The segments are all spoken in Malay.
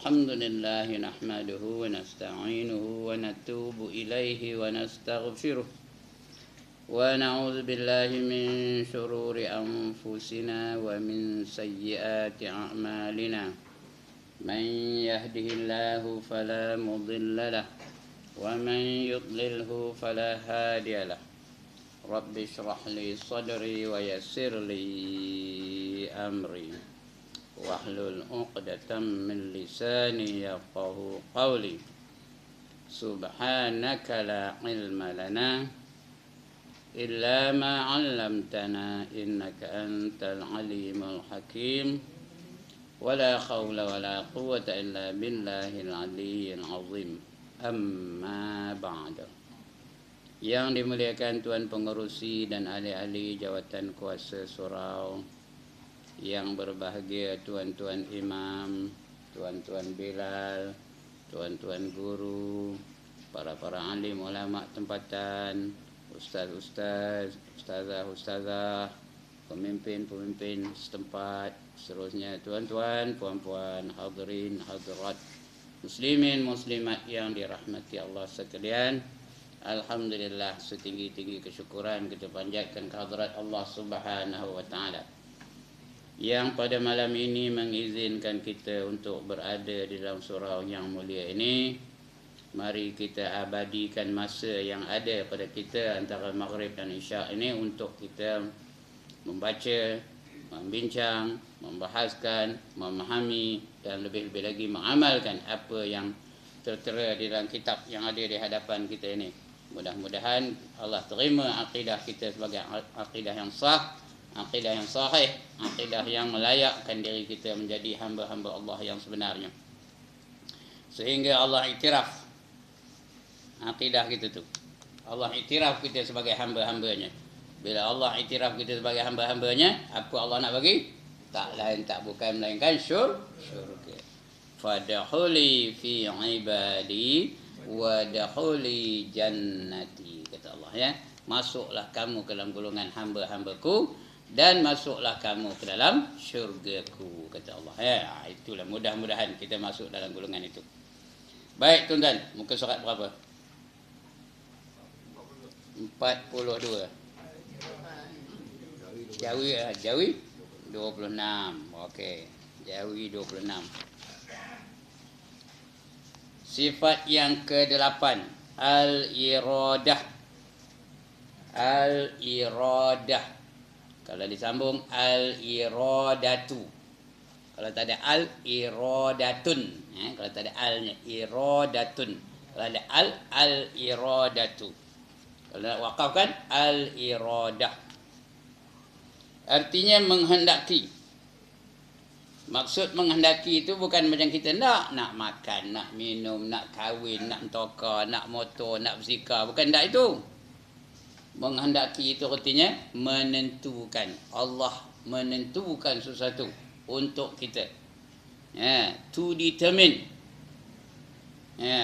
الحمد لله نحمده ونستعينه ونتوب إليه ونستغفره ونعوذ بالله من شرور أنفسنا ومن سيئات أعمالنا من يهده الله فلا مضل له ومن يضلله فلا هادي له رب اشرح لي صدري ويسر لي أمري واحلل عقدة من لساني يفقهوا قولي سبحانك لا علم لنا إلا ما علمتنا إنك أنت العليم الحكيم ولا حول ولا قوة إلا بالله العلي العظيم أما بعد. Yang dimuliakan Tuan Pengerusi dan ahli-ahli jawatan kuasa surau, yang berbahagia tuan-tuan imam, tuan-tuan Bilal, tuan-tuan guru, para alim ulama tempatan, ustaz-ustaz, ustazah-ustazah, pemimpin-pemimpin setempat, seterusnya tuan-tuan, puan-puan, hadirin, hadirat, muslimin, muslimat yang dirahmati Allah sekalian. Alhamdulillah, setinggi-tinggi kesyukuran kita panjatkan kehadrat Allah Subhanahu wa taala yang pada malam ini mengizinkan kita untuk berada di dalam surau yang mulia ini. Mari kita abadikan masa yang ada pada kita antara maghrib dan isyak ini untuk kita membaca, membincang, membahaskan, memahami dan lebih-lebih lagi mengamalkan apa yang tertera di dalam kitab yang ada di hadapan kita ini. Mudah-mudahan Allah terima akidah kita sebagai akidah yang sah, akidah yang sahih, akidah yang melayakkan diri kita menjadi hamba-hamba Allah yang sebenarnya. Sehingga Allah iktiraf akidah kita tu. Allah iktiraf kita sebagai hamba-hambanya. Bila Allah iktiraf kita sebagai hamba-hambanya, apa Allah nak bagi? Tak lain tak bukan melainkan syurga. Fadkhuli fi ibadi wadkhuli jannati, kata Allah ya. Masuklah kamu ke dalam golongan hamba-hambaku dan masuklah kamu ke dalam syurgaku, kata Allah ya. Itulah, mudah-mudahan kita masuk dalam golongan itu. Baik tuan-tuan, muka surat berapa? 42. Jawi 26. Okey, Jawi 26. Sifat yang ke-8, al-iradah. Al-iradah. Kalau disambung al-iradatu. Kalau tak ada al-iradatun. Kalau tak ada al-nya, iradatun. Kalau ada al-iradatu. Kalau nak wakafkan, al-iradah. Artinya menghendaki. Maksud menghendaki itu bukan macam kita nak makan, nak minum, nak kahwin, nak mentokar, nak motor, nak bersikar. Bukan tak itu. Menghendaki itu artinya menentukan. Allah menentukan sesuatu untuk kita. To determine.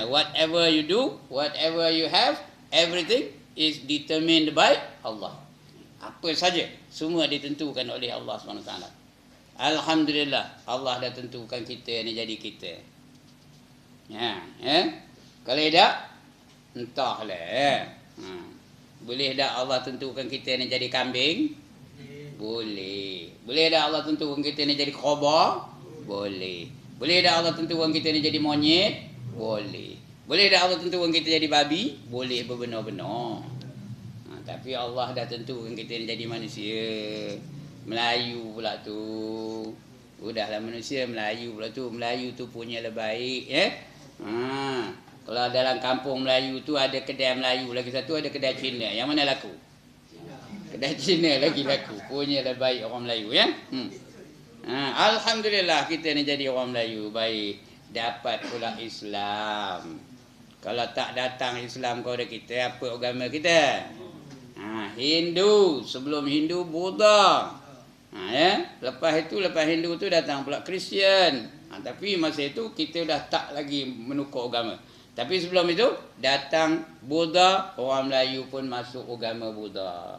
Whatever you do, whatever you have, everything is determined by Allah. Apa saja, semua ditentukan oleh Allah SWT. Alhamdulillah, Allah dah tentukan kita ni jadi kita. Kalau tak, entahlah. Boleh tak Allah tentukan kita ni jadi kambing? Boleh. Boleh tak Allah tentukan kita ni jadi kobra? Boleh. Boleh tak Allah tentukan kita ni jadi monyet? Boleh. Boleh tak Allah tentukan kita jadi babi? Boleh berbenar-benar. Tapi Allah dah tentukan kita ni jadi manusia. Melayu pula tu. Udahlah manusia Melayu pula tu. Melayu tu punya lebih baik. Kalau dalam kampung Melayu tu ada kedai Melayu lagi satu, ada kedai Cina. Yang mana laku? Kedai Cina lagi laku. Punya lebih baik orang Melayu ya. Alhamdulillah kita ni jadi orang Melayu baik. Dapat pula Islam. Kalau tak datang Islam kepada kita, apa agama kita? Hindu. Sebelum Hindu, Buddha. Lepas Hindu tu datang pula Kristian. Tapi masa itu kita dah tak lagi menukar agama. Tapi sebelum itu datang Buddha, orang Melayu pun masuk agama Buddha.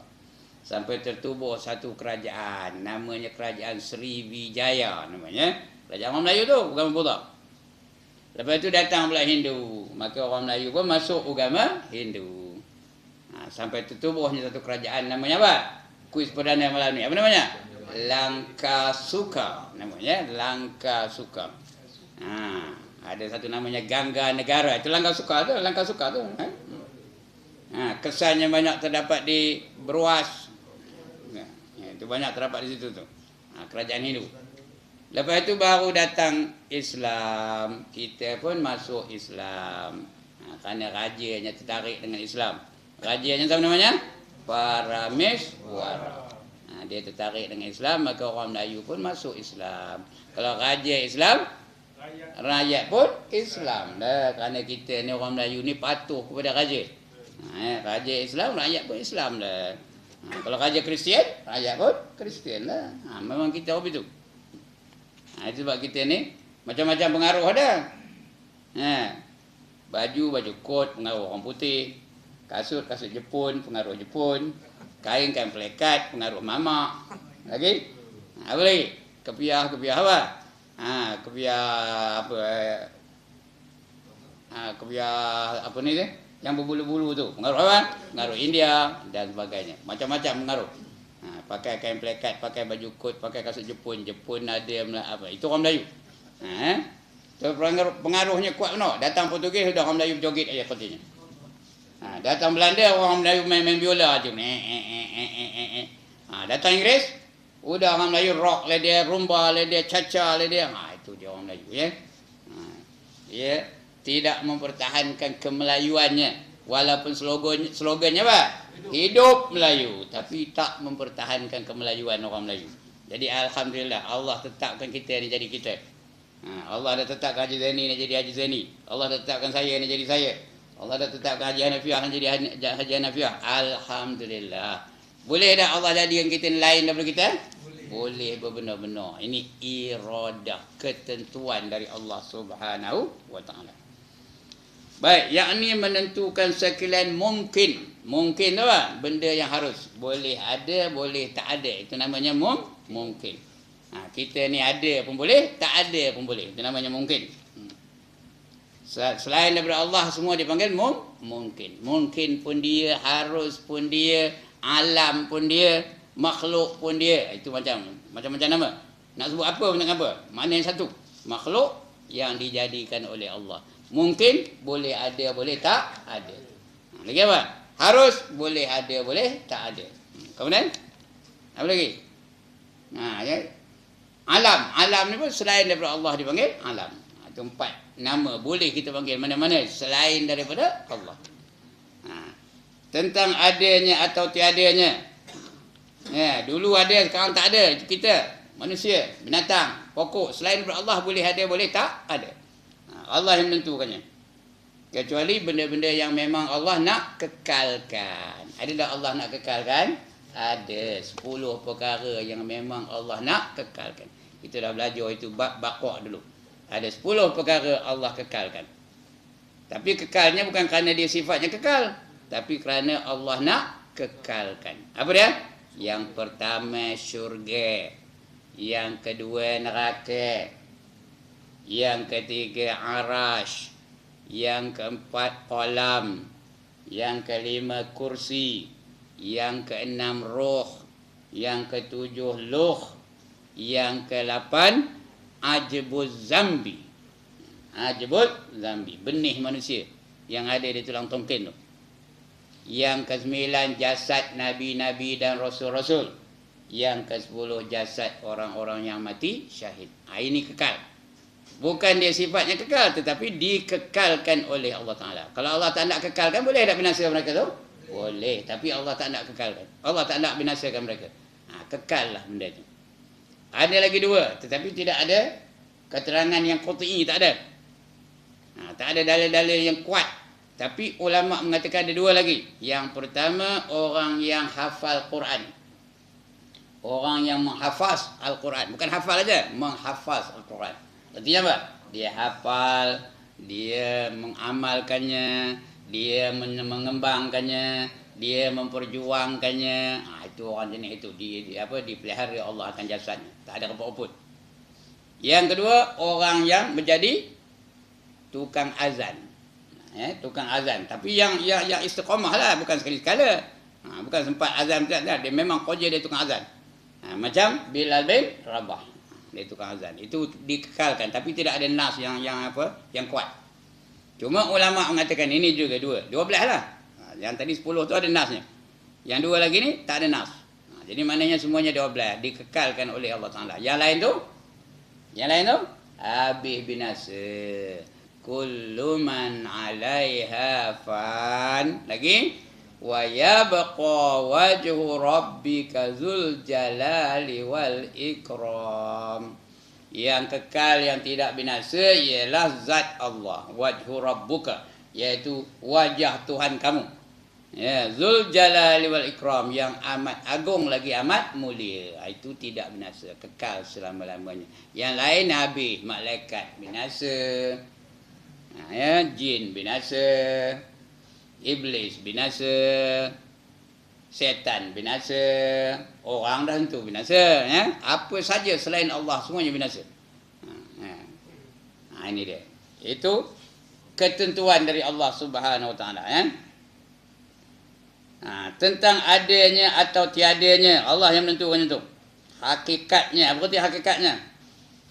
Sampai tertubuh satu kerajaan, namanya kerajaan Sriwijaya namanya. Kerajaan orang Melayu tu, agama Buddha. Lepas itu datang pula Hindu. Maka orang Melayu pun masuk agama Hindu. Sampai tertubuhnya satu kerajaan namanya apa? Kuis Perdana malam ni. Apa namanya? Lankasuka. Namanya Lankasuka. Ada satu namanya Gangga Negara. Itu Lankasuka tu. Lankasuka tu. Kesannya banyak terdapat di Beruas. Itu banyak terdapat di situ tu. Kerajaan Hindu. Lepas itu baru datang Islam. Kita pun masuk Islam. Kerana rajanya tertarik dengan Islam. Rajanya sama namanya? Parameswara. Dia tertarik dengan Islam, maka orang Melayu pun masuk Islam. Kalau raja Islam, rakyat pun Islam. Kerana kita ni orang Melayu ni patuh kepada raja. Raja Islam, rakyat pun Islam dah. Kalau raja Kristian, rakyat pun Kristian lah. Memang kita begitu. Itu sebab kita ni macam-macam pengaruh ada. Baju kot pengaruh orang putih. Kasut Jepun pengaruh Jepun. Kain plekat pengaruh mamak. Lagi? Apa lagi? Kepiah apa? Kepiah apa? Kepiah apa ni tu? Yang berbulu-bulu tu. Pengaruh apa? Pengaruh India dan sebagainya. Macam-macam pengaruh. Pakai kain plekat, pakai baju kot, pakai kasut Jepun. Jepun ada apa? Itu orang Melayu. Pengaruhnya kuat benar. Datang Portugis sudah orang Melayu berjoget aja sepertinya. Datang Belanda orang Melayu main biola je. Datang Inggeris udah orang Melayu rock lah dia, rumba lah dia, caca lah dia. Itu dia orang Melayu ya. Dia tidak mempertahankan kemelayuannya walaupun slogannya apa? Hidup Melayu, tapi tak mempertahankan kemelayuan orang Melayu. Jadi alhamdulillah Allah tetapkan kita ni jadi kita. Allah dah tetapkan Haji Zaini ni jadi Haji Zaini. Allah dah tetapkan saya ni jadi saya. Allah dah tetapkan Haji Hanafiah jadi Haji Hanafiah. Alhamdulillah. Boleh tak Allah jadikan kita lain daripada kita? Boleh benar-benar. Ini iradah, ketentuan dari Allah Subhanahu wa taala. Baik, yakni menentukan sekalian mungkin. Mungkin tu apa? Benda yang harus. Boleh ada, boleh tak ada. Itu namanya mungkin. Kita ni ada pun boleh, tak ada pun boleh. Itu namanya mungkin. Selain daripada Allah semua dipanggil mungkin. Mungkin pun dia, harus pun dia, alam pun dia, makhluk pun dia. Itu macam-macam nama. Nak sebut apa pun nak apa. Mana yang satu? Makhluk yang dijadikan oleh Allah. Mungkin boleh ada, boleh tak ada. Lagi apa? Harus boleh ada, boleh tak ada. Kemudian apa lagi? Ya. Alam ni pun selain daripada Allah dipanggil alam. Itu 4 nama boleh kita panggil mana-mana selain daripada Allah. Tentang adanya atau tiadanya. Dulu ada, sekarang tak ada. Itu kita, manusia, binatang, pokok. Selain daripada Allah boleh ada, boleh tak ada. Allah yang menentukannya. Kecuali benda-benda yang memang Allah nak kekalkan. Ada tak Allah nak kekalkan? Ada 10 perkara yang memang Allah nak kekalkan. Kita dah belajar itu bab baqah dulu. Ada 10 perkara Allah kekalkan. Tapi kekalnya bukan kerana dia sifatnya kekal, tapi kerana Allah nak kekalkan. Apa dia? Yang pertama syurga, yang kedua neraka, yang ketiga arash, yang keempat qalam, yang kelima kursi, yang keenam roh, yang ketujuh luh, yang ke-8 ajbuz zambi. Ajbuz zambi, benih manusia yang ada di tulang tongken tu. Yang ke-9 jasad nabi-nabi dan rasul-rasul. Yang ke-10 jasad orang-orang yang mati syahid. Ini kekal. Bukan dia sifatnya kekal, tetapi dikekalkan oleh Allah Ta'ala. Kalau Allah tak nak kekalkan, boleh tak binasa mereka tu? Boleh, tapi Allah tak nak kekalkan. Allah tak nak binasakan mereka. Kekal lah benda tu. Ada lagi 2, tetapi tidak ada keterangan yang qat'i, tak ada. Tak ada dalil-dalil yang kuat. Tapi ulama mengatakan ada 2 lagi. Yang pertama, orang yang hafal Quran. Orang yang menghafaz Al-Quran. Bukan hafal aja, menghafaz Al-Quran. Artinya apa? Dia hafal, dia mengamalkannya, dia mengembangkannya, dia memperjuangkannya. Itu orang jenis itu dipelihara Allah akan jasadnya. Tak ada apa-apa pun. Yang kedua, orang yang menjadi tukang azan. Tukang azan. Tapi yang istiqamah lah, bukan sekali-sekala. Bukan sempat azan tak, dia memang kerja dia tukang azan. Macam Bilal bin Rabah, dia tukang azan. Itu dikekalkan, tapi tidak ada nas yang kuat. Cuma ulama mengatakan ini juga 12 lah. Yang tadi 10 tu ada nasnya. Yang 2 lagi ni tak ada nas. Jadi maknanya semuanya 12 dikekalkan oleh Allah Taala. Yang lain tu habis binasa. Kullu man 'alaiha fan. Lagi wa yabqa wajhu rabbika dzul jalali wal ikram. Yang kekal, yang tidak binasa ialah zat Allah, wajhu rabbuka, iaitu wajah Tuhan kamu. Ya, Zul Jalali wal Ikram, yang amat agung lagi amat mulia. Itu tidak binasa, kekal selama-lamanya. Yang lain habis, malaikat binasa, jin binasa, iblis binasa, setan binasa, orang dah tentu binasa. Apa saja selain Allah semuanya binasa. Ini dia. Itu ketentuan dari Allah Subhanahu Wa Taala. Tentang adanya atau tiadanya, Allah yang menentukan itu. Hakikatnya, apa arti hakikatnya?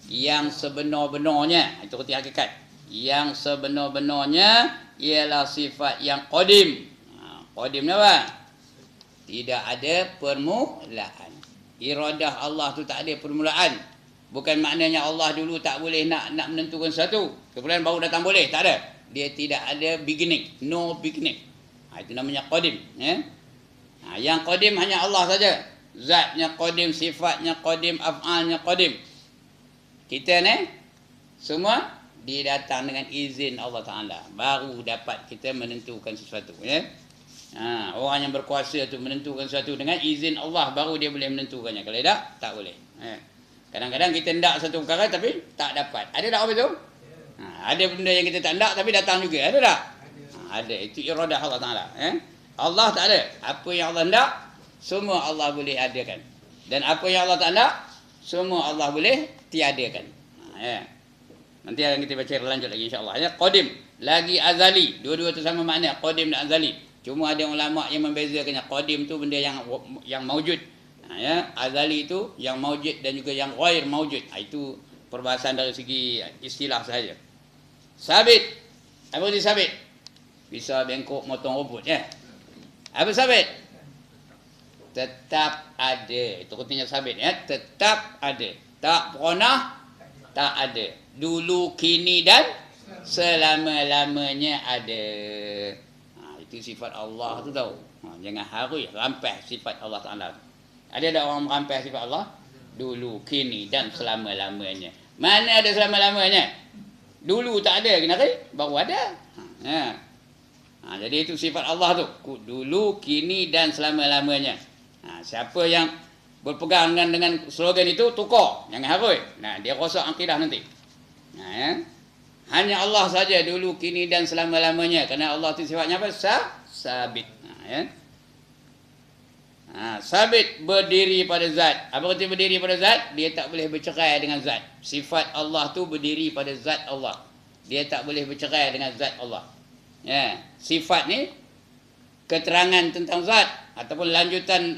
Yang sebenar-benarnya, itu arti hakikat. Yang sebenar-benarnya ialah sifat yang qadim. Qadim ni apa? Tidak ada permulaan. Iradah Allah tu tak ada permulaan. Bukan maknanya Allah dulu tak boleh nak menentukan sesuatu, kemudian baru datang boleh. Tak ada. Dia tidak ada beginning. No beginning. Itu namanya qadim. Yang qadim hanya Allah saja. Zatnya qadim, sifatnya qadim, af'alnya qadim. Kita ni semua didatang dengan izin Allah Ta'ala. Baru dapat kita menentukan sesuatu. Orang yang berkuasa tu menentukan sesuatu dengan izin Allah, baru dia boleh menentukannya. Kalau tak boleh. Kadang-kadang kita hendak satu perkara tapi tak dapat. Ada tak apa tu? Ada benda yang kita tak hendak tapi datang juga. Ada tak? Ada. Itu iradah Allah Ta'ala. Allah tak ada. Apa yang Allah hendak, semua Allah boleh adakan. Dan apa yang Allah tak hendak, semua Allah boleh tiadakan. Nanti akan kita baca lanjut lagi insyaAllah. Qadim, lagi azali. Dua-dua tu sama makna, qadim dan azali. Cuma ada ulama yang membezakannya. Qadim tu benda yang maujud. Azali itu yang maujud dan juga yang ghair maujud. Itu perbahasan dari segi istilah sahaja. Sabit. Apa itu sabit? Bisa bengkok motong rumput. Apa sabit? Tetap ada. Itu artinya sabit. Tetap ada. Tak pernah tak ada. Dulu, kini dan selama-lamanya ada. Itu sifat Allah tu tahu. Jangan harui, rampas sifat Allah Ta'ala. Ada tak orang merampas sifat Allah? Dulu, kini dan selama-lamanya. Mana ada selama-lamanya? Dulu tak ada, kenapa? Baru ada. Jadi itu sifat Allah tu. Dulu, kini dan selama-lamanya. Siapa yang berpegang dengan slogan itu, tukar. Jangan harui. Dia rosak akidah nanti. Hanya Allah saja dulu, kini dan selama-lamanya. Kerana Allah itu sifatnya apa? Sabit. Sabit berdiri pada zat. Apa arti berdiri pada zat? Dia tak boleh bercerai dengan zat. Sifat Allah tu berdiri pada zat Allah. Dia tak boleh bercerai dengan zat Allah. Sifat ni keterangan tentang zat ataupun lanjutan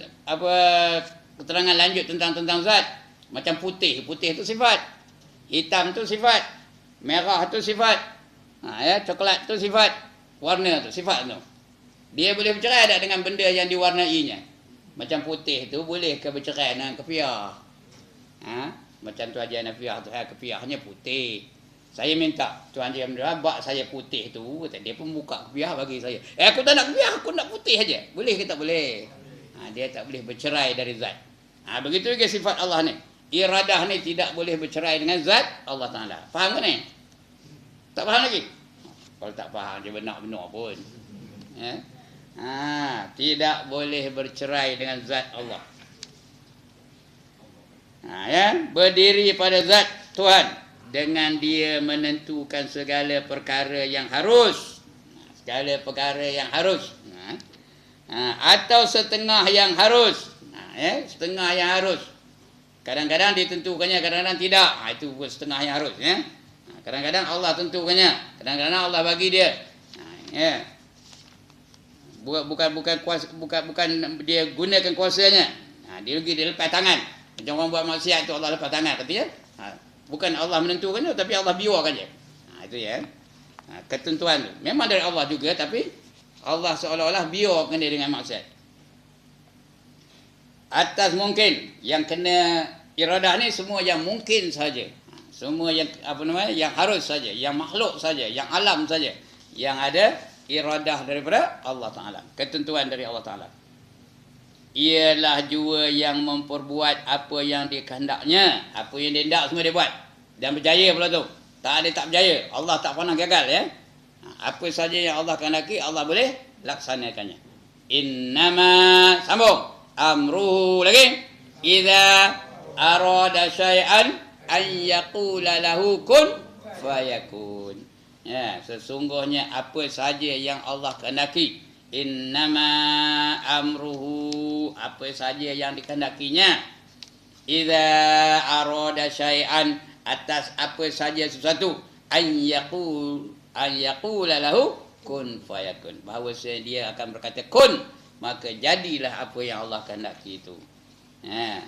keterangan lanjut tentang zat. Macam putih tu sifat, hitam tu sifat, merah tu sifat, coklat tu sifat, warna tu sifat tu. Dia boleh bercerai tak dengan benda yang diwarnainya? Macam putih tu boleh ke bercerai dengan kefiah? Macam tu Haji Hanafiah tu, kefiahnya putih. Saya minta Tuan Haji Hamdulillah buat saya putih tu. Dia pun buka kefiah bagi saya. Aku tak nak kefiah, aku nak putih aja. Boleh ke tak boleh? Dia tak boleh bercerai dari zat. Begitu juga sifat Allah ni. Iradah ni tidak boleh bercerai dengan zat Allah Ta'ala. Faham ke ni? Tak faham lagi? Kalau tak faham dia benar-benar pun. Tidak boleh bercerai dengan zat Allah. Berdiri pada zat Tuhan. Dengan dia menentukan segala perkara yang harus. Segala perkara yang harus. Atau setengah yang harus. Setengah yang harus. Kadang-kadang ditentukannya, kadang-kadang tidak. Itu setengah yang harus. Kadang-kadang Allah tentukannya, kadang-kadang Allah bagi dia. Ya. Bukan dia gunakan kuasanya. Dia lepas tangan. Macam orang buat maksiat tu Allah lepas tangan katanya. Bukan Allah menentukannya tapi Allah biarkan je. Itu ya. Ketentuan tu. Memang dari Allah juga tapi Allah seolah-olah biarkan dia dengan maksiat. Atas mungkin yang kena iradah ni semua yang mungkin saja. Semua yang yang harus saja, yang makhluk saja, yang alam saja. Yang ada iradah daripada Allah Ta'ala. Ketentuan dari Allah Ta'ala. Ialah jua yang memperbuat apa yang dikehendaknya. Apa yang dia hendak semua dia buat. Dan berjaya pula tu. Tak ada tak berjaya. Allah tak pernah gagal ya. Apa saja yang Allah kehendaki, Allah boleh laksanakannya. Innama sambung. Amruhu lagi. Idza arada syai'an an yaqula lahu kun fayakun. Ya, sesungguhnya apa saja yang Allah kehendaki, innama amruhu, apa saja yang dikehendakinya, idza arada syai'an, atas apa saja sesuatu, an yaqula lahu kun fayakun, bahawa dia akan berkata kun, maka jadilah apa yang Allah kehendaki itu. Ya.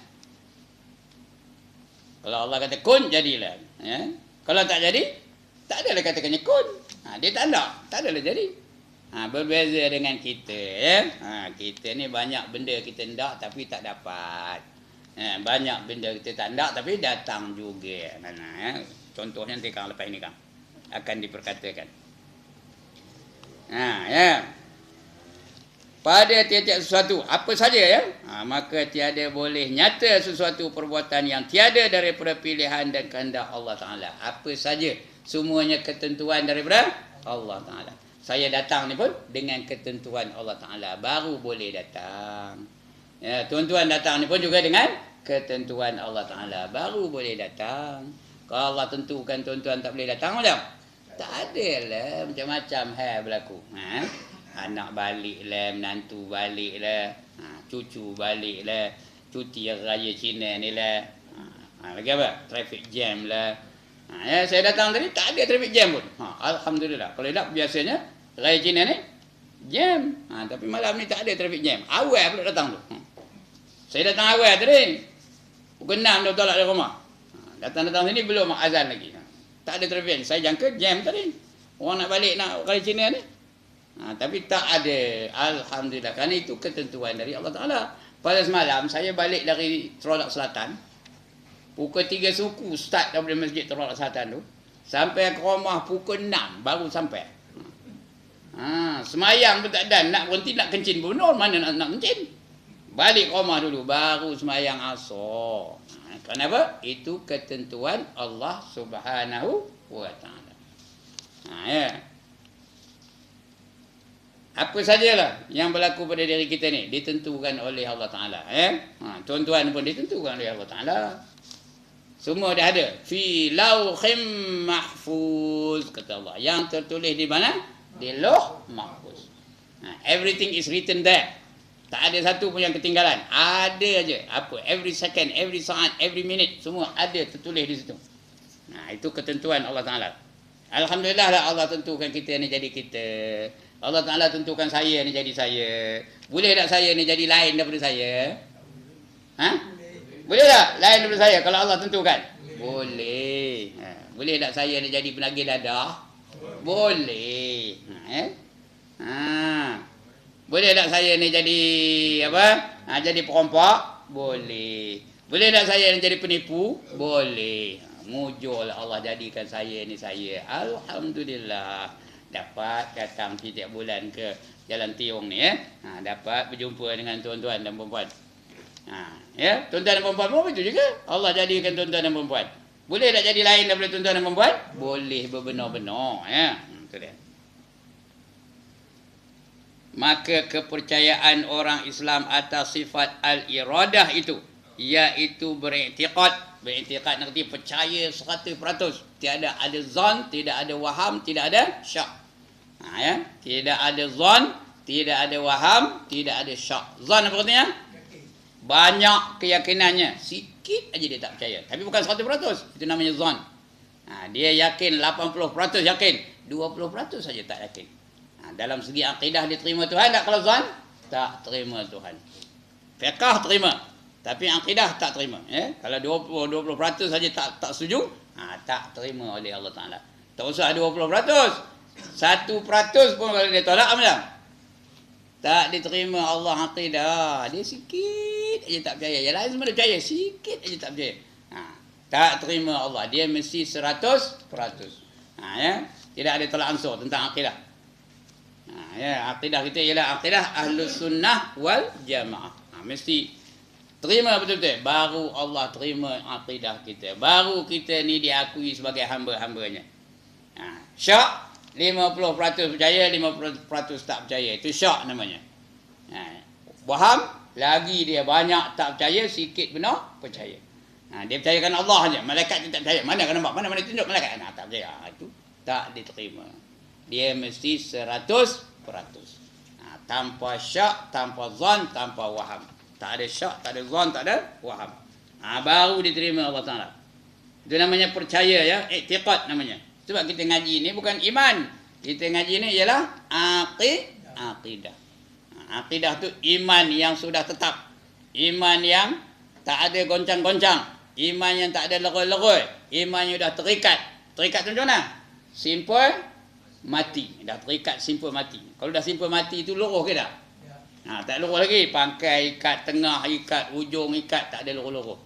Kalau Allah kata kun, jadilah. Ya. Kalau tak jadi, tak adalah katakannya kun. Dia tak adalah jadi. Berbeza dengan kita. Ya. Kita ni banyak benda kita hendak tapi tak dapat. Banyak benda kita tak hendak tapi datang juga. Ya. Contohnya nanti Kang lepas ini Kang akan diperkatakan. Ya. Pada tiap-tiap sesuatu, apa saja ya, maka tiada boleh nyata sesuatu perbuatan yang tiada daripada pilihan dan kehendak Allah Ta'ala. Apa saja, semuanya ketentuan daripada Allah Ta'ala. Saya datang ni pun dengan ketentuan Allah Ta'ala, baru boleh datang. Ya, tuan-tuan datang ni pun juga dengan ketentuan Allah Ta'ala, baru boleh datang. Kalau Allah tentukan tuan-tuan tak boleh datang macam? Tak ada lah, macam-macam hal berlaku. Anak balik lah, menantu balik lah, cucu balik lah, cuti raya Cina ni lah. Lagi apa? Traffic jam lah. Ya, saya datang tadi tak ada traffic jam pun. Alhamdulillah. Kalau tak biasanya raya Cina ni jam. Tapi malam ni tak ada traffic jam. Awal pula datang tu. Saya datang awal tadi. Pukul 6 dah tolak dari rumah. Datang-datang sini belum azan lagi. Tak ada traffic jam. Saya jangka jam tadi. Orang nak balik nak raya Cina ni. Tapi tak ada. Alhamdulillah. Kerana itu ketentuan dari Allah Ta'ala. Pada semalam saya balik dari Terolak Selatan. Pukul 3 suku start daripada masjid Terolak Selatan tu. Sampai ke rumah pukul 6 baru sampai. Semayang pun tak ada. Nak berhenti nak kencing pun. Mana nak kencing. Balik ke rumah dulu. Baru semayang asar. Kenapa? Itu ketentuan Allah Subhanahu wa Ta'ala. Ya. Apa sajalah yang berlaku pada diri kita ni ditentukan oleh Allah Ta'ala. Tuan-tuan pun ditentukan oleh Allah Ta'ala. Semua dah ada. Fi lauhim mahfuz, kata Allah. Yang tertulis di mana? Di lauh mahfuz. Everything is written there. Tak ada satu pun yang ketinggalan. Ada aja. Apa? Every second, every saat, every minute. Semua ada tertulis di situ. Itu ketentuan Allah Ta'ala. Alhamdulillah lah Allah tentukan kita ni jadi kita. Allah Ta'ala tentukan saya ni jadi saya. Boleh tak saya ni jadi lain daripada saya? Boleh tak lain daripada saya kalau Allah tentukan? Boleh. Boleh tak saya ni jadi penagih dadah? Boleh. Boleh tak saya ni jadi apa? Jadi perompak? Boleh. Boleh tak saya ni jadi penipu? Boleh. Mujur Allah jadikan saya ni saya. Alhamdulillah. Dapat datang setiap bulan ke Jalan Tiong ni dapat berjumpa dengan tuan-tuan dan perempuan. Ya, tuan-tuan dan perempuan pun begitu juga. Allah jadikan tuan-tuan dan perempuan. Boleh tak jadi lain daripada tuan-tuan dan perempuan? Boleh berbenar-benar ya. Itu dia. Maka kepercayaan orang Islam atas sifat al-iradah itu, iaitu beriktikad. Beriktikad nanti percaya 100%. Tiada ada zon, tidak ada waham, tidak ada syak. Ya, tidak ada zon, tidak ada waham, tidak ada syak. Zon apa artinya? Banyak keyakinannya, sikit aja dia tak percaya. Tapi bukan 100%. Itu namanya zon. Dia yakin 80% yakin, 20% saja tak yakin. Dalam segi akidah dia terima Tuhan tak? Kalau zon tak terima Tuhan. Fiqh terima, tapi akidah tak terima. Kalau 20% saja tak setuju, tak terima oleh Allah Taala. Tak usah 20%, 1% pun kalau dia tolak apa? Tak diterima Allah akidah. Dia sikit aja tak percaya. Yang lain semua dia percaya, sikit aja tak percaya. Tak terima Allah. Dia mesti 100%. Tidak ada tolak ansur tentang akidah. Akidah kita ialah akidah Ahlus Sunnah wal Jamaah. Mesti terima betul-betul. Baru Allah terima akidah kita. Baru kita ni diakui sebagai hamba-hambanya. Syak 50% percaya, 50% tak percaya. Itu syak namanya. Faham? Lagi dia banyak tak percaya, sikit benar percaya. Dia percayakan Allah saja. Malaikat dia tak percaya. Mana kau nampak? Mana tunjuk malaikat? Tak percaya. Itu tak diterima. Dia mesti 100%. Tanpa syak, tanpa zon, tanpa waham. Tak ada syak, tak ada zon, tak ada waham. Baru diterima Allah Ta'ala. Itu namanya percaya ya. I'tiqad namanya. Sebab kita ngaji ni bukan iman. Kita ngaji ni ialah akidah. Akidah tu iman yang sudah tetap. Iman yang tak ada goncang-goncang. Iman yang tak ada leroi-leroi. Iman yang dah terikat. Terikat tu macam mana? Simple mati. Dah terikat simple mati. Kalau dah simple mati tu luruh ke tak? Tak luruh lagi. Pangkai ikat, tengah ikat, ujung ikat. Tak ada luruh-luruh.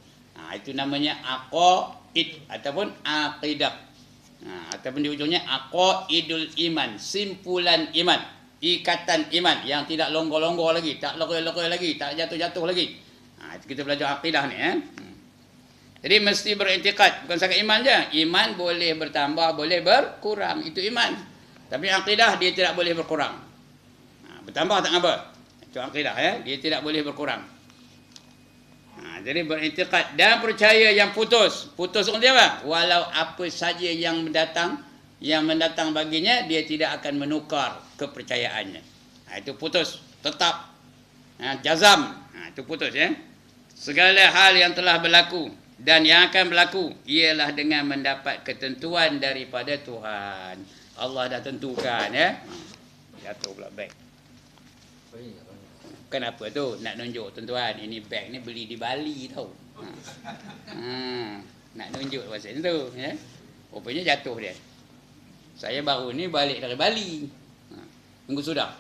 Itu namanya aqaid ataupun akidah. Ataupun di ujungnya aqaidul iman, simpulan iman, ikatan iman yang tidak longgor-longgor lagi, tak leroi-leroi lagi, tak jatuh-jatuh lagi. Itu kita belajar akidah ni. Jadi mesti beriktikad, bukan sahaja iman je. Iman boleh bertambah, boleh berkurang, itu iman. Tapi akidah dia tidak boleh berkurang. Bertambah tak apa. Itu akidah dia tidak boleh berkurang. Jadi beriktikad dan percaya yang putus. Putus maksudnya apa? Walau apa saja yang mendatang baginya, dia tidak akan menukar kepercayaannya. Itu putus, tetap. Jazam. Itu putus ya. Segala hal yang telah berlaku dan yang akan berlaku ialah dengan mendapat ketentuan daripada Tuhan. Allah dah tentukan ya. Jatuh pula baik. Kenapa tu? Nak nunjuk tuan-tuan, ini beg ni beli di Bali tau. Nak nunjuk pasal tu ya. Rupanya jatuh dia. Saya baru ni balik dari Bali. Minggu sudah.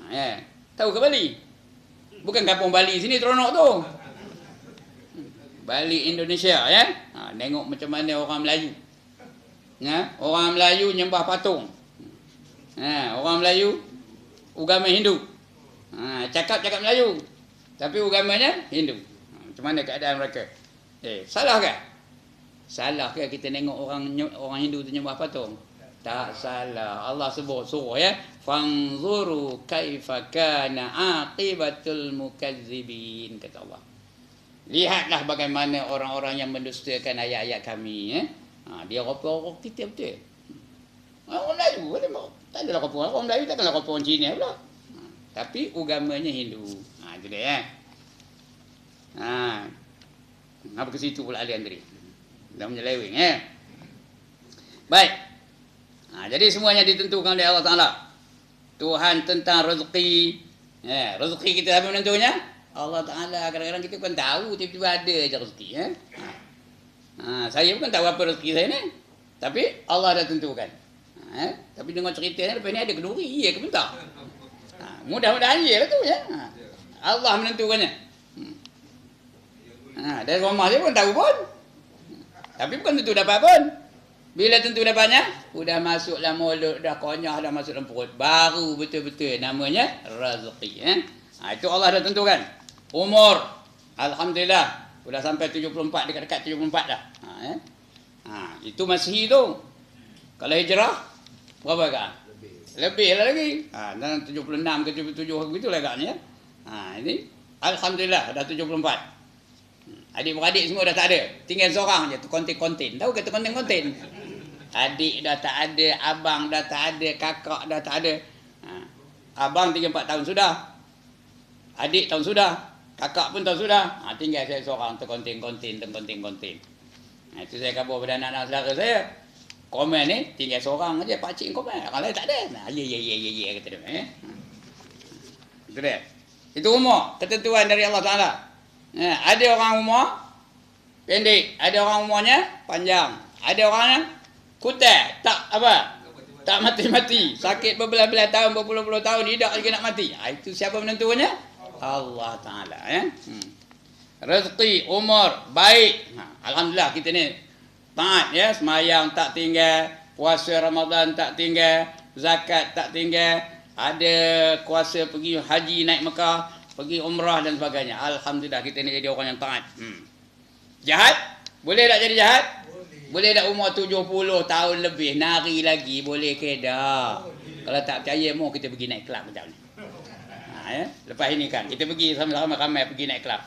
Ya. Tahu ke Bali? Bukan kampung Bali sini teronok tu. Bali Indonesia ya. Tengok macam mana orang Melayu. Orang Melayu nyembah patung. Orang Melayu agama Hindu. Cakap Melayu, tapi agamanya Hindu. Macam mana keadaan mereka? Salah ke? Salah ke kita tengok orang Hindu tu nyembah patung? Tak salah. Allah suruh ya. Fanzuru kaifa kana aqibatul mukazzibin, kata Allah. Lihatlah bagaimana orang-orang yang mendustakan ayat-ayat kami ya. Dia orang kita betul. Orang Melayu tak adalah orang Melayu, takkanlah orang Cina pula. Tapi agamanya Hindu. Itu dia ya. Apa ke situ pula alian tadi? Dah menyeleweng ya. Baik. Jadi semuanya ditentukan oleh Allah Ta'ala. Tuhan tentang rezeki. Rezeki kita siapa menentunya? Allah Ta'ala. Kadang-kadang kita bukan tahu, tiba-tiba ada je rezeki ya. Saya bukan tahu apa rezeki saya ni. Tapi Allah dah tentukan. Tapi dengar ceritanya lepas ni ada kenduri. Ya ke bentar? Mudah-mudahan iyalah tu ya. Allah menentukannya. Dari rumah dia pun tahu pun. Tapi bukan tentu dapat pun. Bila tentu dapatnya, sudah masuk dalam mulut, dah konyah, dah masuk dalam perut. Baru betul-betul namanya rezeki. Itu Allah dah tentukan. Umur, alhamdulillah, sudah sampai 74, dekat-dekat 74 dah. Itu Masihi tu. Kalau hijrah, berapa kan? Lebih lah lagi. Dalam 76 ke 77 begitulah agaknya. Ini alhamdulillah dah 74. Adik-beradik semua dah tak ada. Tinggal seorang je tu konten-konten. Tahu kata konten-konten? Adik dah tak ada, abang dah tak ada, kakak dah tak ada. Abang 3-4 tahun sudah. Adik tahun sudah. Kakak pun tahun sudah. Tinggal saya seorang tu konten-konten. Itu saya kabur pada anak-anak saudara saya. Komen ni tinggal seorang aja pakcik komen. Kalau tak ada. Nah, ya kata dia. Itu dia. Itu umur, ketentuan dari Allah Taala. Ada orang umur pendek, ada orang umurnya panjang. Ada orang yang kutai, tak apa? Tak mati-mati, sakit berbelah-belah tahun, berpuluh-puluh tahun, tidak lagi nak mati. Itu siapa menentukannya? Allah Taala, Rezeki, umur, baik. Alhamdulillah kita ni taat, semayang tak tinggal, puasa Ramadan tak tinggal, zakat tak tinggal, ada kuasa pergi haji naik Mekah, pergi umrah dan sebagainya. Alhamdulillah kita ni jadi orang yang taat. Jahat? Boleh tak jadi jahat? Boleh tak umur 70 tahun lebih nari lagi? Boleh ke dah? Kalau tak percaya mau kita pergi naik kelab macam ni. Lepas ini kan kita pergi sama-sama ramai pergi naik kelab.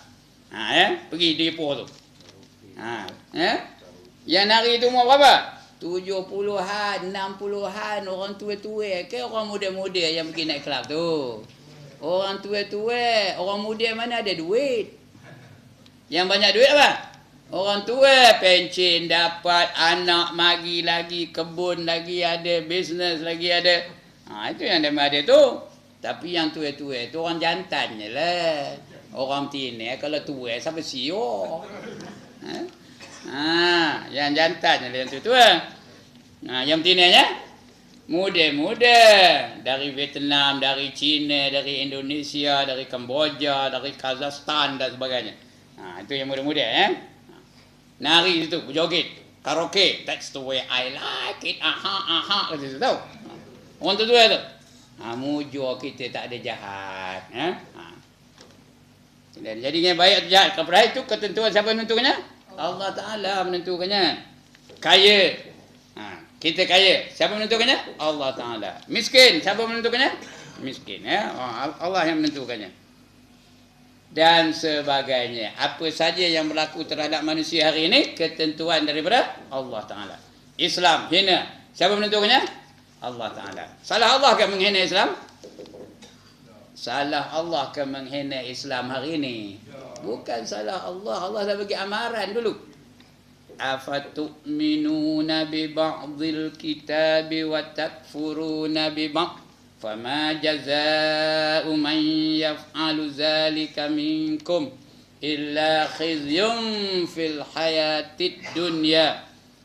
Pergi di Ipoh tu. Yang nari tu umur berapa? 70-an, 60-an, orang tua-tua ke orang muda-muda yang pergi naik kelab tu. Orang tua-tua, orang muda mana ada duit? Yang banyak duit apa? Orang tua pencen dapat, anak magi lagi, kebun lagi ada, bisnes lagi ada. Itu yang dia ada tu. Tapi yang tua-tua tu orang jantan je lah. Orang tina kalau tua sampai siok. Yang jantan je lah yang tua-tua. Yang betinanya muda-muda dari Vietnam, dari China, dari Indonesia, dari Kamboja, dari Kazakhstan dan sebagainya. Itu yang muda-muda nari situ, berjoget, karaoke, that's the way I like it. Kata tu tahu. Orang tua tu. Mujur kita tak ada jahat, Jadi yang baik atau jahat, kepada itu ketentuan siapa menentukannya? Allah Taala menentukannya. Kaya, kita kaya, siapa menentukannya? Allah Taala. Miskin, siapa menentukannya? Miskin, Allah yang menentukannya. Dan sebagainya. Apa saja yang berlaku terhadap manusia hari ini, ketentuan daripada Allah Taala. Islam hina, siapa menentukannya? Allah Taala. Salah Allah ke menghina Islam? Salah Allah ke menghina Islam hari ini? Bukan salah Allah. Allah dah bagi amaran dulu. Afatu'minuna bi ba'dil kitabi wa takfuruna bi ba'd. فَمَا جَزَاءُ مَنْ يَفْعَلُ ذَلِكَ مِنْكُمْ إِلَّا خِزْيٌ فِي الْحَيَاةِ الدُّنْيَا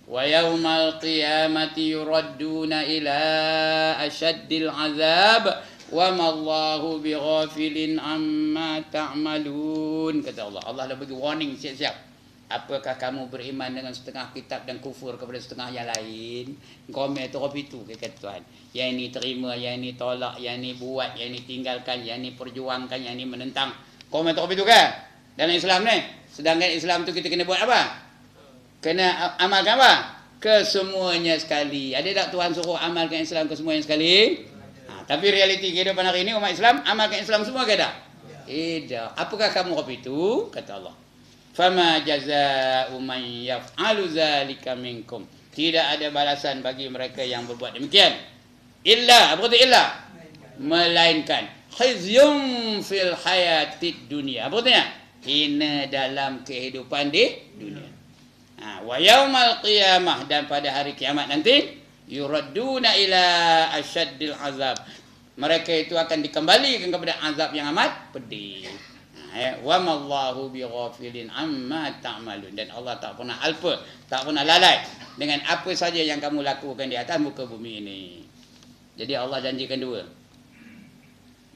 وَيَوْمَ الْقِيَامَةِ يُرَدُّونَ إِلَى أَشَدِّ الْعَذَابِ وَمَا اللَّهُ بِغَافِلٍ عَمَّا تَعْمَلُونَ. Kata Allah. Allah dah bagi warning siap-siap. Apakah kamu beriman dengan setengah kitab dan kufur kepada setengah yang lain? Komen tu kopi tu, kata Tuhan. Yang ini terima, yang ini tolak, yang ini buat, yang ini tinggalkan, yang ini perjuangkan, yang ini menentang. Komen tu kopi tu kan? Dalam Islam ni. Sedangkan Islam tu kita kena buat apa? Kena amalkan apa? Kesemuanya sekali. Ada tak Tuhan suruh amalkan Islam kesemuanya sekali? Tapi realiti kehidupan hari ini umat Islam amalkan Islam semua ke tak? Tidak. Apakah kamu kopi tu? Kata Allah. Fama jazaa'u man yaf'alu dzalika minkum. Tidak ada balasan bagi mereka yang berbuat demikian. Illa, apa kata illa? Melainkan khizyum fil hayatid dunia. Apa katanya? Hina dalam kehidupan di dunia. Wa yaumal qiyamah, dan pada hari kiamat nanti yuradduna ila asyaddil azab. Mereka itu akan dikembalikan kepada azab yang amat pedih. Wa mallahu bighafilin amma ta'malun. Dan Allah tak pernah alpa, tak pernah lalai dengan apa saja yang kamu lakukan di atas muka bumi ini. Jadi Allah janjikan dua.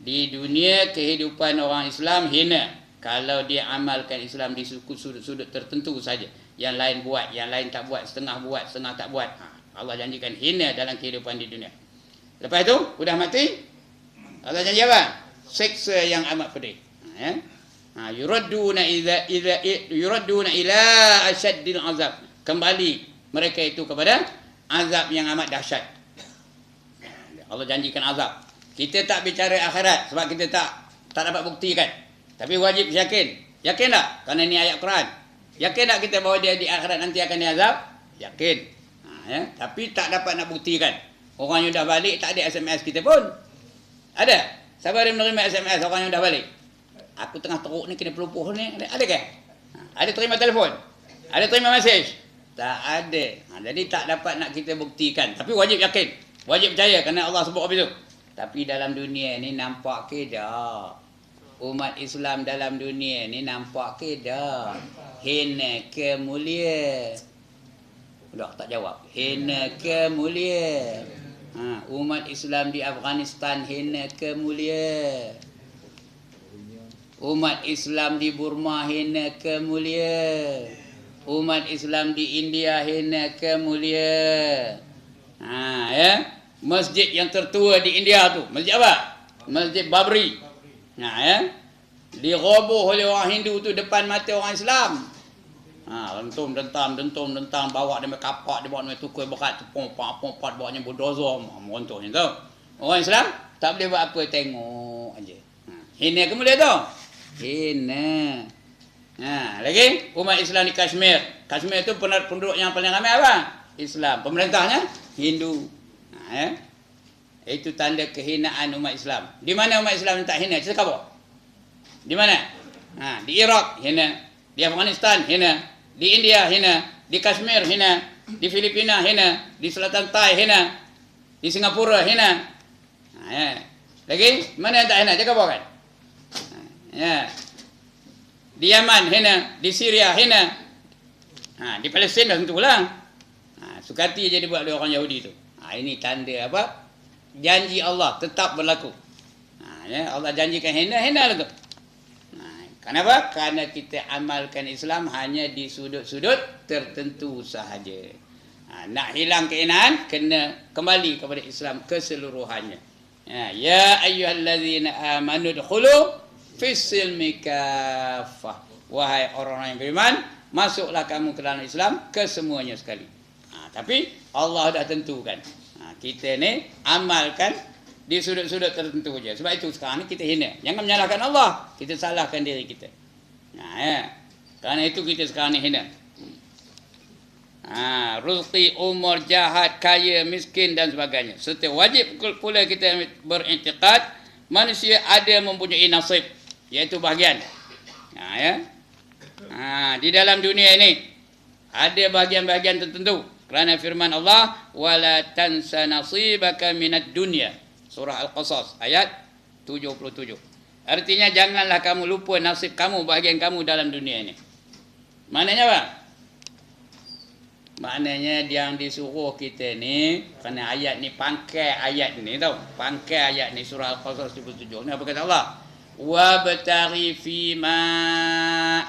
Di dunia kehidupan orang Islam hina kalau dia amalkan Islam di sudut-sudut tertentu saja. Yang lain buat, yang lain tak buat, setengah tak buat. Allah janjikan hina dalam kehidupan di dunia. Lepas itu sudah mati, Allah janji apa? Seksa yang amat pedih. Yuradduna ila asyaddil azab. Kembali mereka itu kepada azab yang amat dahsyat. Allah janjikan azab. Kita tak bicara akhirat sebab kita tak dapat buktikan. Tapi wajib yakin. Yakin tak? Kerana ini ayat Quran. Yakin tak kita bahawa dia di akhirat nanti akan diazab? Yakin. Tapi tak dapat nak buktikan. Orang yang dah balik tak ada SMS kita pun. Ada? Siapa ada menerima SMS orang yang dah balik? Aku tengah teruk ni, kena pelumpuh ni. Ada ke? Ada terima telefon? Ada terima mesej? Tak ada. Jadi tak dapat nak kita buktikan. Tapi wajib yakin. Wajib percaya kerana Allah sebut apa itu. Tapi dalam dunia ni nampak ke dah? Umat Islam dalam dunia ni nampak ke dah? Hina ke mulia? Dah tak jawab. Hina ke mulia? Umat Islam di Afghanistan hina ke mulia? Umat Islam di Burma hina ke mulia? Umat Islam di India hina ke mulia? Ya. Masjid yang tertua di India tu, masjid apa? Masjid Babri. Ya. Diroboh oleh orang Hindu tu depan mata orang Islam. Dentum-dentang, bawa dia kapak, dia bawa dia tukul berat, pompat, bawanya bulldozer, merontoknya tu. Orang Islam tak boleh buat apa, tengok aja. Hina ke mulia tu? Hina. Lagi umat Islam di Kashmir. Kashmir tu penduduk yang paling ramai apa? Islam. Pemerintahnya Hindu. Itu tanda kehinaan umat Islam. Di mana umat Islam tak hina? Cerita apa? Di mana? Di Iraq hina, di Afghanistan hina, di India hina, di Kashmir hina, di Filipina hina, di Selatan Thai hina, di Singapura hina. Lagi mana yang tak hina? Cakap apa kan? Di Yaman hina, di Syria hina. Di Palestin dah tentulah. Sukati je dibuat oleh orang Yahudi tu. Ini tanda apa? Janji Allah tetap berlaku. Allah janjikan hina lah tu. Kenapa? Karena kita amalkan Islam hanya di sudut-sudut tertentu sahaja. Nak hilang kehinaan, kena kembali kepada Islam keseluruhannya. Ya ayyuhallazina amanu dkhulu fis-silmi kaffah. Wahai orang-orang yang beriman, masuklah kamu ke dalam Islam kesemuanya sekali. Tapi Allah dah tentukan. Kita ni amalkan di sudut-sudut tertentu saja. Sebab itu sekarang ni kita hina. Jangan menyalahkan Allah. Kita salahkan diri kita. Kerana itu kita sekarang ni hina. Rezeki, umur, jahat, kaya, miskin dan sebagainya. Serta wajib pula kita beriktikad manusia ada mempunyai nasib, iaitu bahagian. Di dalam dunia ini ada bahagian-bahagian tertentu. Kerana firman Allah, wala tansa nasibaka minad dunya. Surah Al-Qasas ayat 77. Artinya janganlah kamu lupa nasib kamu, bahagian kamu dalam dunia ini. Maknanya apa? Maknanya yang disuruh kita ni, kerana ayat ni pangkai ayat ni tau. Pangkai ayat ni surah Al-Qasas 77. Ni apa kata Allah? Wabtaghi fima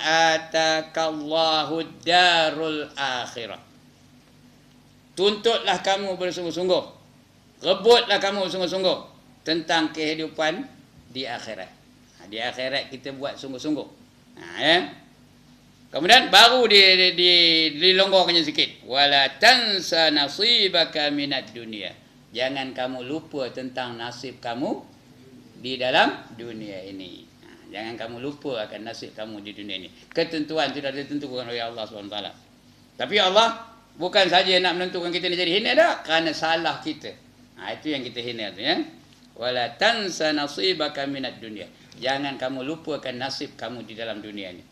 atakallahu darul akhirah. Tuntutlah kamu bersungguh-sungguh. Rebutlah kamu bersungguh-sungguh tentang kehidupan di akhirat. Di akhirat kita buat sungguh-sungguh. Kemudian baru dilonggarkannya sikit. Wala tansa nasibaka minad dunia. Jangan kamu lupa tentang nasib kamu di dalam dunia ini. Jangan kamu lupa akan nasib kamu di dunia ini. Ketentuan sudah ditentukan oleh Allah SWT. Tapi Allah bukan saja nak menentukan kita ni jadi hina dah, kerana salah kita. Itu yang kita hina tu ya. Wala tansa nasibaka minad dunya. Jangan kamu lupakan nasib kamu di dalam dunia ni.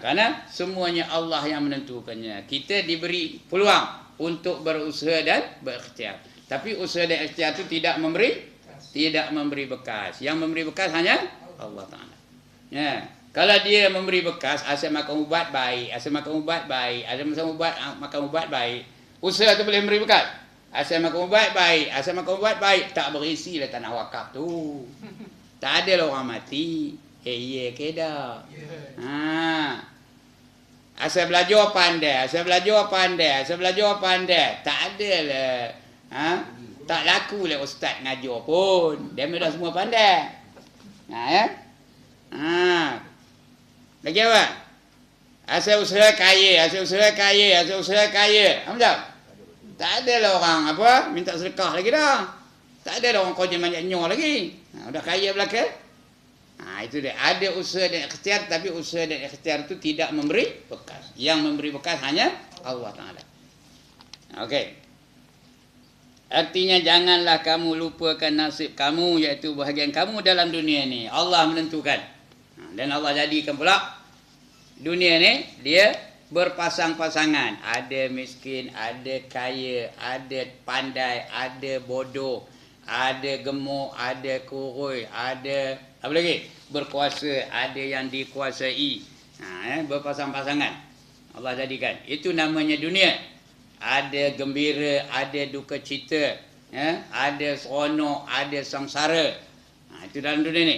Kerana semuanya Allah yang menentukannya. Kita diberi peluang untuk berusaha dan berikhtiar. Tapi usaha dan ikhtiar itu tidak memberi bekas. Yang memberi bekas hanya Allah Ta'ala. Kalau dia memberi bekas, asal makan ubat baik, asal makan ubat baik, makan ubat baik. Usaha tu boleh memberi bekas. Asal makan ubat baik, asal makan ubat baik, tak berisi lah tanah wakaf tu. Tak ada lah orang mati. Iya ke dah. Asal belajar pandai, asal belajar pandai. Tak ada lah. Tak laku lah ustaz ngajar pun. Dia dah semua pandai. Lagi apa? Asal usaha kaya. Apa tak? Tak ada lah orang apa minta sedekah lagi dah. Tak ada lah orang kerja banyak-banyak lagi. Dah kaya belakang. Itu dia. Ada usaha dan ikhtiar, tapi usaha dan ikhtiar itu tidak memberi bekas. Yang memberi bekas hanya Allah Ta'ala. Okey. Artinya janganlah kamu lupakan nasib kamu, iaitu bahagian kamu dalam dunia ni. Allah menentukan. Dan Allah jadikan pula dunia ni dia berpasang-pasangan. Ada miskin, ada kaya, ada pandai, ada bodoh, ada gemuk, ada kurus, ada apa lagi? Berkuasa, ada yang dikuasai. Berpasang-pasangan. Allah jadikan. Itu namanya dunia. Ada gembira, ada duka cita, ada seronok, ada sengsara. Itu dalam dunia ni.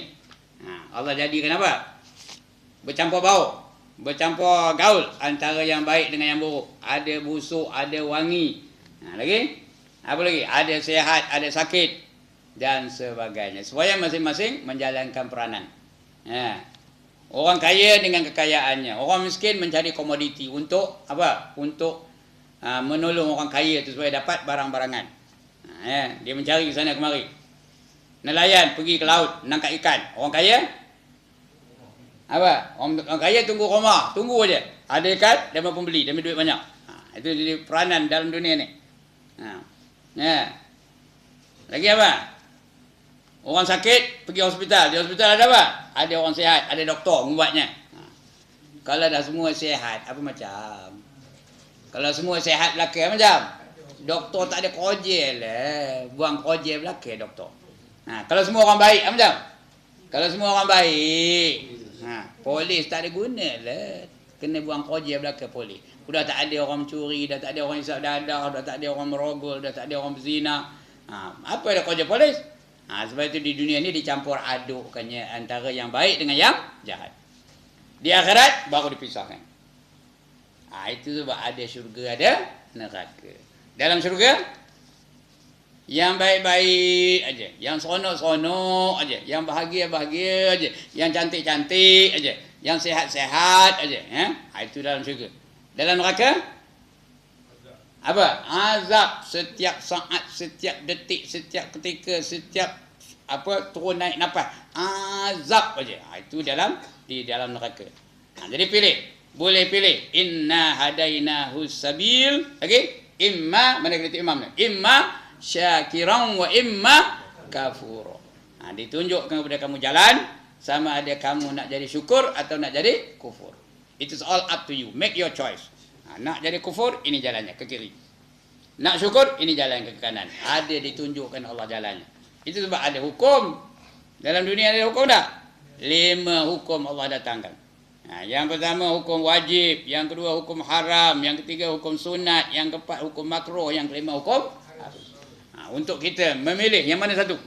Allah jadikan apa? Bercampur bau, bercampur gaul antara yang baik dengan yang buruk. Ada busuk, ada wangi. Lagi? Apa lagi? Ada sihat, ada sakit dan sebagainya. Supaya masing-masing menjalankan peranan. Orang kaya dengan kekayaannya, orang miskin mencari komoditi untuk apa? Untuk menolong orang kaya itu supaya dapat barang-barangan. Dia mencari ke sana kemari. Nelayan pergi ke laut menangkap ikan. Orang kaya apa? Orang kaya tunggu rumah, tunggu aja. Ada ikan, dia mampu beli, dia duit banyak. Itu jadi peranan dalam dunia ni. Lagi apa? Orang sakit pergi hospital. Di hospital ada apa? Ada orang sihat, ada doktor membuatnya. Kalau dah semua sihat, apa macam? Kalau semua sihat belaka macam? Doktor tak ada kerja lah. Buang kerja belaka doktor. Kalau semua orang baik, apa macam? Kalau semua orang baik, polis tak ada guna lah. Kena buang kerja belaka polis. Dah tak ada orang mencuri, dah tak ada orang hisap dadah, dah tak ada orang merogol, dah tak ada orang berzina. Apa dah kerja polis? Sebab itu di dunia ni dicampur adukkannya antara yang baik dengan yang jahat. Di akhirat baru dipisahkan. Itu sebab ada syurga, ada neraka. Dalam syurga, yang baik-baik aja, yang seronok-seronok aja, yang bahagia-bahagia aja, yang cantik-cantik aja, yang sihat-sihat aja. Itu dalam syurga. Dalam neraka, apa? Azab setiap saat, setiap detik, setiap ketika, setiap apa turun naik nafas. Azab aja. Itu di dalam neraka. Jadi pilih. Boleh pilih. Inna hadainahu sabil. Okey? Imma, mana kita imam ni? Imma syakiran wa imma kafura. Ditunjukkan kepada kamu jalan, sama ada kamu nak jadi syukur atau nak jadi kufur. It is all up to you. Make your choice. Nak jadi kufur, ini jalannya ke kiri. Nak syukur, ini jalan ke kanan. Ada ditunjukkan Allah jalannya. Itu sebab ada hukum. Dalam dunia ada hukum tak? 5 hukum Allah datangkan. Yang pertama hukum wajib, yang kedua hukum haram, yang ketiga hukum sunat, yang keempat hukum makruh, yang kelima hukum harus. Untuk kita memilih yang mana satu.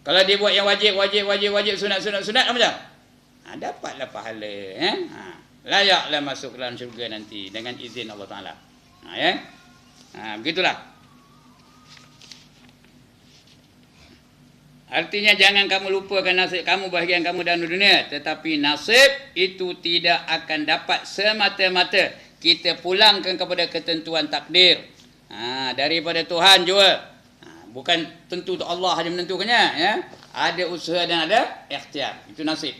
Kalau dia buat yang wajib, sunat, apa macam? Dapatlah pahala. Layaklah masuk dalam syurga nanti dengan izin Allah Ta'ala. Begitulah. Artinya jangan kamu lupakan nasib kamu, bahagian kamu dalam dunia. Tetapi nasib itu tidak akan dapat semata-mata kita pulangkan kepada ketentuan takdir. Daripada Tuhan juga. Bukan tentu Allah saja menentukannya. Ada usaha dan ada ikhtiar. Itu nasib.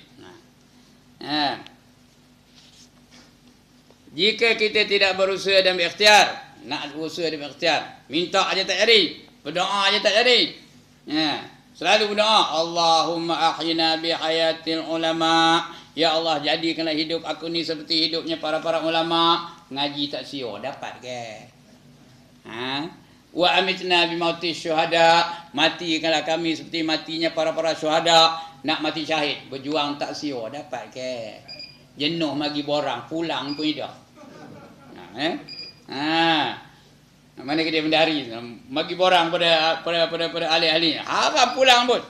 Jika kita tidak berusaha dan berikhtiar, nak berusaha dan berikhtiar, minta aja tak jadi, berdoa aja tak jadi. Selalu berdoa, Allahumma ahyina bihayatil ulama. Ya Allah, jadikanlah hidup aku ni seperti hidupnya para ulama. Ngaji tak sio, dapat ke? Wa amitna bimauti syuhada. Matikanlah kami seperti matinya para syuhada. Nak mati syahid, berjuang tak sio, dapat ke? Jenuh magi borang, pulang pun dah. Mana dia bendahari bagi borang pada ahli-ahli, harap pulang pun.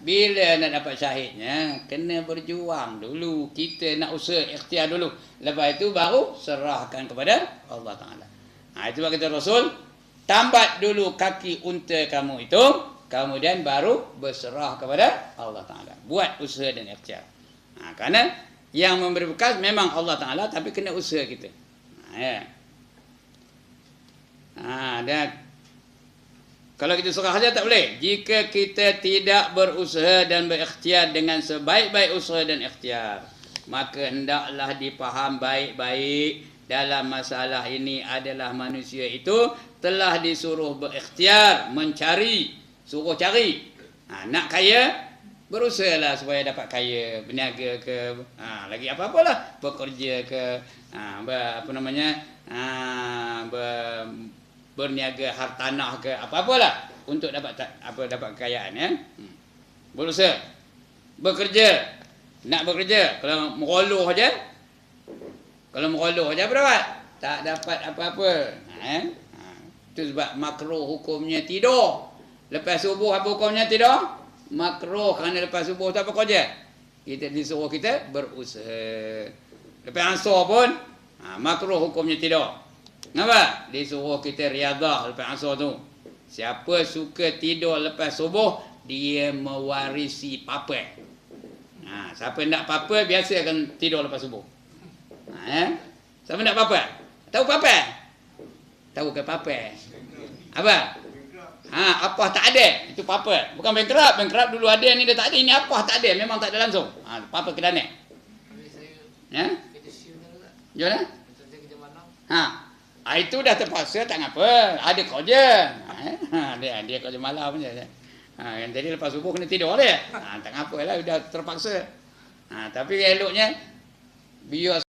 Bila nak dapat syahidnya, kena berjuang dulu. Kita nak usaha ikhtiar dulu. Lepas itu baru serahkan kepada Allah Ta'ala. Itu kata Rasul, tambat dulu kaki unta kamu itu, kemudian baru berserah kepada Allah Ta'ala. Buat usaha dan ikhtiar. Kerana yang memberi bekas memang Allah Ta'ala, tapi kena usaha kita. Dan kalau kita serah saja tak boleh. Jika kita tidak berusaha dan berikhtiar dengan sebaik-baik usaha dan ikhtiar, maka hendaklah dipaham baik-baik dalam masalah ini adalah manusia itu telah disuruh berikhtiar, mencari, suruh cari. Nak kaya, berusahalah supaya dapat kaya, berniaga ke, lagi apa-apalah, bekerja ke, apa namanya, berniaga hartanah ke, apa-apalah untuk dapat dapat kekayaan ya. Berusaha, bekerja, nak bekerja. Kalau meroloh aja, berapa? Tak dapat apa-apa. Itu sebab makruh hukumnya tidur. Lepas subuh apa hukumnya tidur? Makruh, kerana lepas subuh tu apa kerja? Kita disuruh kita berusaha. Lepas asar pun makruh hukumnya tidur. Kenapa? Disuruh kita riadah lepas asar tu. Siapa suka tidur lepas subuh, dia mewarisi papa. Siapa nak papa biasa akan tidur lepas subuh. Siapa nak papa? Tahu papa? Tahu ke papa? Apa? Apa tak ada, itu papa. Bukan bankrupt. Bankrupt dulu ada, ni dah tak ada. Ini apa tak ada, memang tak ada langsung. Papa kedana. Ya? Gimana? Itu dah terpaksa, tak ngapa. Ada kerja. Dia kerja malam je. Jadi lepas subuh kena tidur dia. Tak ngapa lah, dah terpaksa. Tapi eloknya, biar